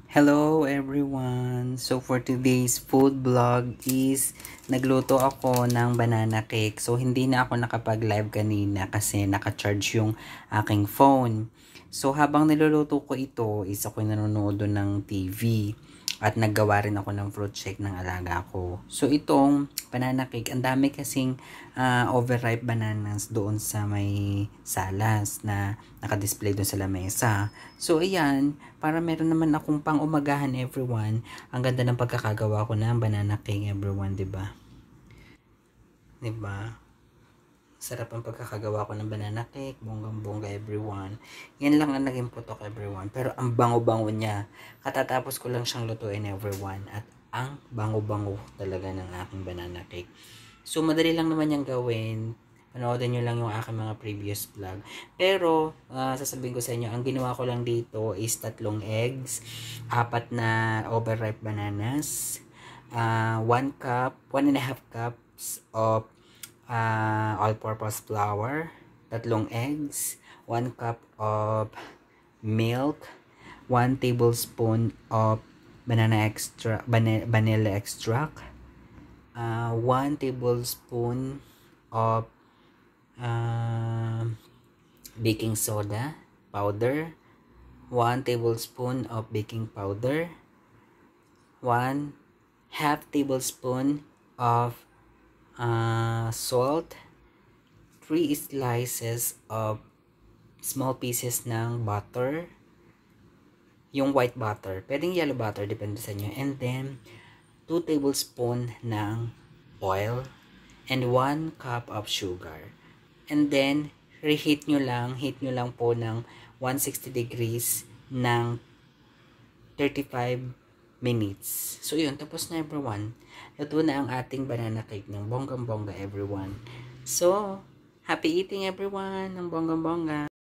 Hello everyone! So for today's food vlog is nagluto ako ng banana cake. So hindi na ako nakapag-live kanina kasi naka-charge yung aking phone. So habang niluluto ko ito is ako nanonood ng TV. At naggawa rin ako ng fruit shake ng alaga ko. So itong banana cake, ang dami kasing overripe bananas doon sa may salas na nakadisplay doon sa lamesa. So ayan, para meron naman akong pang umagahan everyone. Ang ganda ng pagkakagawa ko ng banana cake everyone, 'di ba? 'Di ba? Sarap ang pagkakagawa ko ng banana cake, bonggang-bongga everyone. Yan lang ang naging putok everyone. Pero ang bango-bango niya. Katatapos ko lang siyang lutuin everyone. At ang bango-bango talaga ng aking banana cake. So madali lang naman yung gawin. Panoodin nyo lang yung aking mga previous vlog. Pero, sasabihin ko sa inyo, ang ginawa ko lang dito is 3 eggs, 4 na overripe bananas, 1 cup, 1.5 cups of all-purpose flour, 3 eggs, 1 cup of milk, 1 tablespoon of vanilla extract, 1 tablespoon of baking soda powder, 1 tablespoon of baking powder, 1 half tablespoon of salt, 3 slices of small pieces ng butter, yung white butter, pwedeng yellow butter, depende sa inyo, and then 2 tablespoon ng oil, and 1 cup of sugar. And then, heat nyo lang po ng 160 degrees ng 35 minutes. So yun, tapos na everyone. Luto na ang ating banana cake ng bonggang-bongga everyone. So, happy eating everyone ng bonggang-bongga.